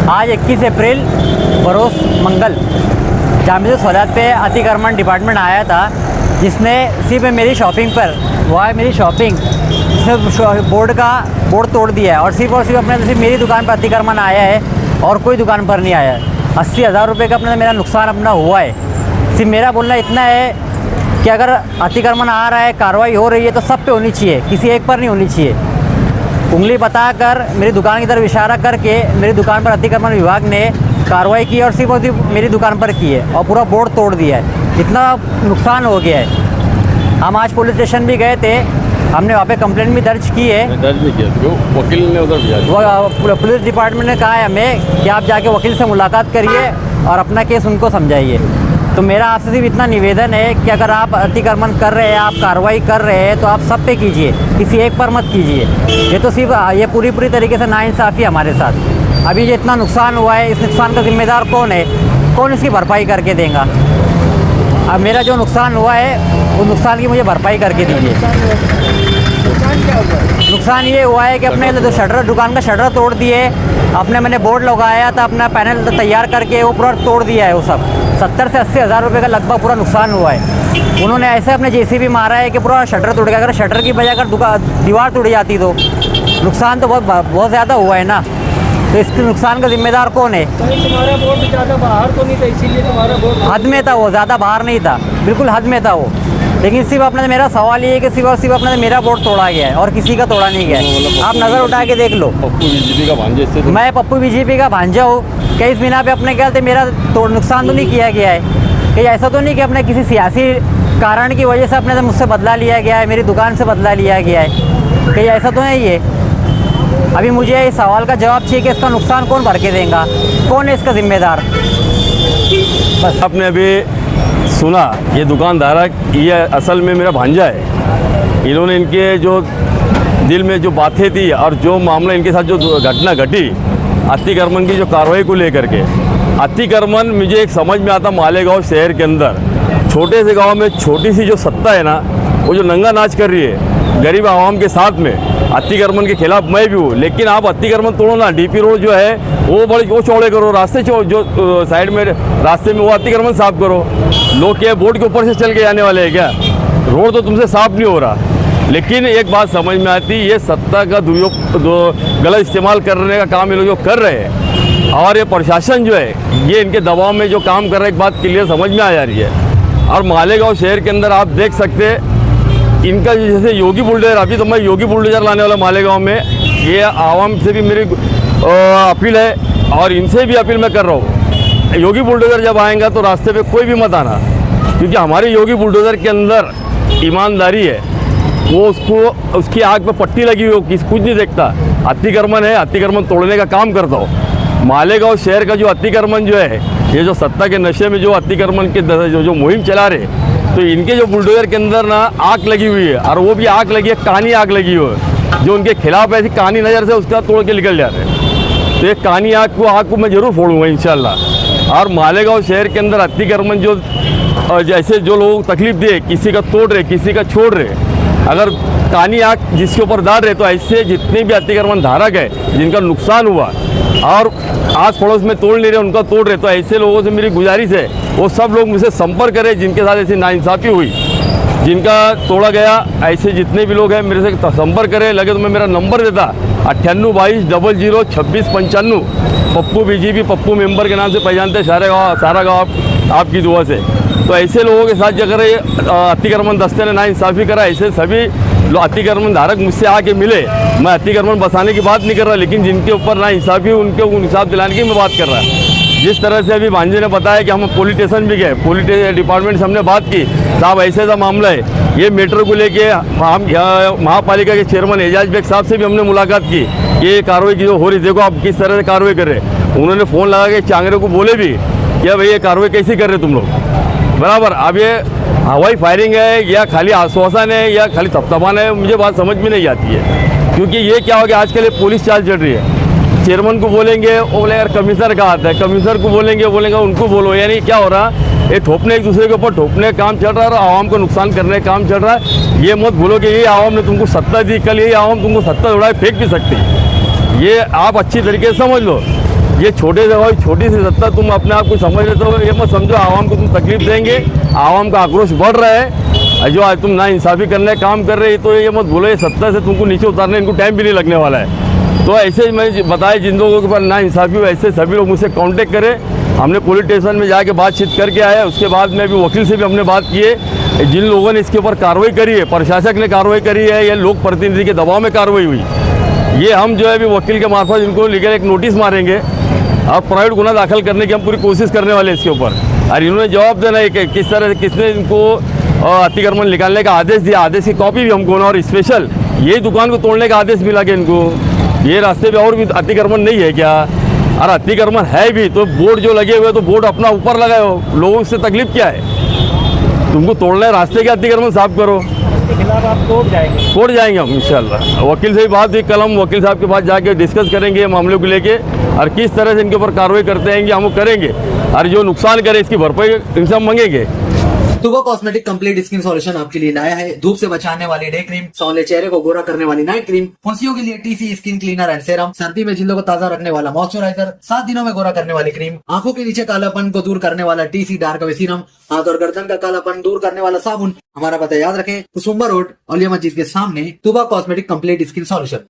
आज 21 अप्रैल बरोस मंगल जामिया सौदात पे अतिक्रमण डिपार्टमेंट आया था, जिसने सिर्फ मेरी शॉपिंग पर मेरी शॉपिंग जिसने बोर्ड तोड़ दिया है और सिर्फ सिर्फ मेरी दुकान पर अतिक्रमण आया है और कोई दुकान पर नहीं आया है। 80,000 रुपये का मेरा नुकसान अपना हुआ है। सिर्फ मेरा बोलना इतना है कि अगर अतिक्रमण आ रहा है, कार्रवाई हो रही है तो सब पे होनी चाहिए, किसी एक पर नहीं होनी चाहिए। उंगली बताकर मेरी दुकान की तरफ इशारा करके मेरी दुकान पर अतिक्रमण विभाग ने कार्रवाई की और सिर्फ मेरी दुकान पर की है और पूरा बोर्ड तोड़ दिया है। इतना नुकसान हो गया है। हम आज पुलिस स्टेशन भी गए थे, हमने वहाँ पे कंप्लेंट भी दर्ज की है। दर्ज भी किया तो वकील ने उधर वो पुलिस डिपार्टमेंट ने कहा है हमें कि आप जाके वकील से मुलाकात करिए और अपना केस उनको समझाइए। तो मेरा आपसे सिर्फ इतना निवेदन है कि अगर आप अतिक्रमण कर रहे हैं, आप कार्रवाई कर रहे हैं तो आप सब पे कीजिए, किसी एक पर मत कीजिए। ये तो सिर्फ ये पूरी तरीके से नाइंसाफ़ी है हमारे साथ। अभी ये इतना नुकसान हुआ है, इस नुकसान का जिम्मेदार कौन है? कौन इसकी भरपाई करके देगा? अब मेरा जो नुकसान हुआ है वो नुकसान की मुझे भरपाई करके दीजिए। नुकसान ये हुआ है कि अपने जो दुकान का शटर तोड़ दिए, मैंने बोर्ड लगाया था, अपना पैनल तैयार करके वो पूरा तोड़ दिया है। वो सब 70 से 80,000 रुपये का लगभग पूरा नुकसान हुआ है। उन्होंने ऐसे अपने जेसीबी मारा है कि पूरा शटर टूट गया। अगर शटर की बजाय अगर दीवार टूट जाती तो नुकसान तो बहुत ज़्यादा हुआ है ना। तो इसके नुकसान का जिम्मेदार कौन है? तुम्हारा बोर्ड ज़्यादा बाहर तो नहीं था, इसीलिए तुम्हारा बोर्ड हद में था, वो ज़्यादा बाहर नहीं था, बिल्कुल हद में था वो। लेकिन सिर्फ अपने मेरा सवाल ये है कि सिर्फ अपने मेरा बोर्ड तोड़ा गया है और किसी का तोड़ा नहीं गया है। आप नज़र उठा के देख लो। पप्पू बीजेपी का भांजा इससे तो मैं पप्पू बीजेपी का भांजा हूँ। कई इस बिना पे अपने ख्याल से मेरा नुकसान तो नहीं किया गया है। कहीं ऐसा तो नहीं कि अपने किसी सियासी कारण की वजह से अपने से मुझसे बदला लिया गया है, मेरी दुकान से बदला लिया गया है? कहीं ऐसा तो नहीं है? अभी मुझे इस सवाल का जवाब चाहिए कि इसका नुकसान कौन भर के देगा, कौन है इसका जिम्मेदार? बस आपने अभी सुना, ये दुकानदार ये असल में मेरा भांजा है। इन्होंने इनके जो दिल में जो बातें थी और जो मामला इनके साथ जो घटना घटी अतिक्रमण की जो कार्रवाई को लेकर के, अतिक्रमण मुझे एक समझ में आता, मालेगांव शहर के अंदर छोटे से गांव में छोटी सी जो सत्ता है ना, वो जो नंगा नाच कर रही है गरीब आवाम के साथ में, अतिक्रमण के खिलाफ मैं भी हूँ। लेकिन आप अतिक्रमण तोड़ो ना, डीपी रोड जो है वो चौड़े करो, रास्ते जो साइड में रास्ते में वो अतिक्रमण साफ करो। लोग क्या बोर्ड के ऊपर से चल के जाने वाले हैं क्या? रोड तो तुमसे साफ नहीं हो रहा। लेकिन एक बात समझ में आती, ये सत्ता का गलत इस्तेमाल करने का काम ये लोग जो कर रहे हैं और ये प्रशासन जो है ये इनके दबाव में जो काम कर रहा है, एक बात क्लियर समझ में आ जा रही है। और मालेगांव शहर के अंदर आप देख सकते इनका जैसे योगी बुलडोजर, अभी तो मैं योगी बुलडोजर लाने वाला मालेगांव में, ये आवाम से भी मेरी अपील है और इनसे भी अपील मैं कर रहा हूँ। योगी बुलडोजर जब आएगा तो रास्ते पे कोई भी मत आना, क्योंकि हमारे योगी बुलडोजर के अंदर ईमानदारी है। वो उसकी आग पे पट्टी लगी हुई हो, कुछ नहीं देखता। अतिक्रमण है, अतिक्रमण तोड़ने का काम करता हो। मालेगांव शहर का जो अतिक्रमण जो है, ये जो सत्ता के नशे में जो अतिक्रमण के जो मुहिम चला रहे, तो इनके जो बुलडोजर के अंदर ना आग लगी हुई है और वो भी आग लगी है, कहानी आग लगी हुई है। जो उनके खिलाफ ऐसी कहानी नज़र से उसका तोड़ के निकल जाते हैं। तो ये कहानी आग को मैं ज़रूर फोड़ूंगा इंशाल्लाह। और मालेगांव शहर के अंदर अतिक्रमण जो जैसे जो लोग तकलीफ दे, किसी का तोड़ रहे, किसी का छोड़ रहे, अगर कहानी आग जिसके ऊपर डाल रहे, तो ऐसे जितने भी अतिक्रमण धारक है जिनका नुकसान हुआ और आस पड़ोस में तोड़ नहीं रहे, उनका तोड़ रहे, तो ऐसे लोगों से मेरी गुजारिश है वो सब लोग मुझसे संपर्क करें जिनके साथ ऐसी नाइंसाफ़ी हुई, जिनका तोड़ा गया। ऐसे जितने भी लोग हैं मेरे से संपर्क करें। लगे तो मैं मेरा नंबर देता 9822 00 26 95। पप्पू बीजेपी पप्पू मेंबर के नाम से पहचानते सारा गाँव आपकी दुआ से। तो ऐसे लोगों के साथ अगर अतिक्रमण दस्ते ने नाइंसाफ़ी करा, ऐसे सभी अतिक्रमण धारक मुझसे आके मिले। मैं अतिक्रमण बसाने की बात नहीं कर रहा, लेकिन जिनके ऊपर नाइंसाफ़ी उनके इंसाफ दिलाने की मैं बात कर रहा। जिस तरह से अभी भांजे ने बताया कि हम पुलिस स्टेशन भी गए, पुलिस डिपार्टमेंट से हमने बात की, साहब ऐसे ऐसा मामला है। ये मेट्रो को लेके हम महापालिका के चेयरमैन एजाज बेग साहब से भी हमने मुलाकात की, ये कार्रवाई की जो हो रही, देखो आप किस तरह से कार्रवाई कर रहे। उन्होंने फ़ोन लगा के चांगरे को बोले भी क्या भाई ये कार्रवाई कैसी कर रहे तुम लोग, बराबर। अब ये हवाई फायरिंग है या खाली आश्वासन है या खाली थपथपाना है, मुझे बात समझ में नहीं आती है। क्योंकि ये क्या हो गया, आजकल ये पुलिस चाल चल रही है। चेयरमैन को बोलेंगे वो बोलेगा कमिश्नर का आता है, कमिश्नर को बोलेंगे उनको बोलो। यानी क्या हो रहा, ये ठोपने एक दूसरे के ऊपर ठोपने का काम चल रहा है और आवाम को नुकसान करने का काम चल रहा है। ये मत भूलो कि ये आवाम ने तुमको सत्ता दी, कल ये आवाम तुमको सत्ता उड़ाए फेंक भी सकती है। ये आप अच्छी तरीके से समझ लो। ये छोटे से भाई छोटी सी सत्ता तुम अपने आप को समझ लेते हो, ये मत समझो आवाम को तुम तकलीफ देंगे। आवाम का आक्रोश बढ़ रहा है, जो आज तुम ना इंसाफी करने का काम कर रहे हो, तो ये मत बोलो ये सत्ता से तुमको नीचे उतारने इनको टाइम भी नहीं लगने वाला है। तो ऐसे मैं बताया जिन लोगों के पास ना इंसाफी हो, ऐसे सभी लोग मुझसे कांटेक्ट करें। हमने पुलिस स्टेशन में जाके बातचीत करके आए, उसके बाद में भी वकील से भी हमने बात की है। जिन लोगों ने इसके ऊपर कार्रवाई करी है, प्रशासक ने कार्रवाई करी है या लोक प्रतिनिधि के दबाव में कार्रवाई हुई, ये हम जो है अभी वकील के मार्फत इनको लीगल एक नोटिस मारेंगे और प्राइवेट गुना दाखिल करने की हम पूरी कोशिश करने वाले हैं इसके ऊपर। और इन्होंने जवाब देना है कि किस तरह से किसने इनको अतिक्रमण निकालने का आदेश दिया, आदेश की कॉपी भी हमको ना, और स्पेशल यही दुकान को तोड़ने का आदेश मिला कि इनको ये रास्ते पे और भी अतिक्रमण नहीं है क्या? और अतिक्रमण है भी तो बोर्ड जो लगे हुए तो बोर्ड अपना ऊपर लगाए हो, लोगों से तकलीफ क्या है? तुमको तोड़ना है रास्ते के अतिक्रमण साफ करो। इसके खिलाफ आप कोर्ट जाएंगे हम इंशाल्लाह। वकील से भी बात हुई, कल हम वकील साहब के पास जाके डिस्कस करेंगे मामले को लेके, और किस तरह से इनके ऊपर कार्रवाई करते हैं हम वो करेंगे, और जो नुकसान करे इसकी भरपाई इनसे हम मांगेंगे। तुबा कॉस्मेटिक कंप्लीट स्किन सॉल्यूशन आपके लिए लाया है धूप से बचाने वाली डे क्रीम, सौंदर्य चेहरे को गोरा करने वाली नाइट क्रीम, फुंसियों के लिए TC skin cleaner and serum, सर्दी में जिल्दों को ताजा रखने वाला मॉइस्चराइजर, 7 दिनों में गोरा करने वाली क्रीम, आंखों के नीचे कालापन को दूर करने वाला टीसी डार्क वे सीरम, हाथ और गर्दन का कालापन दूर करने वाला साबुन। हमारा पता याद रखें, कुसुम्बा रोड, औलिया मस्जिद के सामने, तुबा कॉस्मेटिक कंप्लीट स्किन सॉल्यूशन।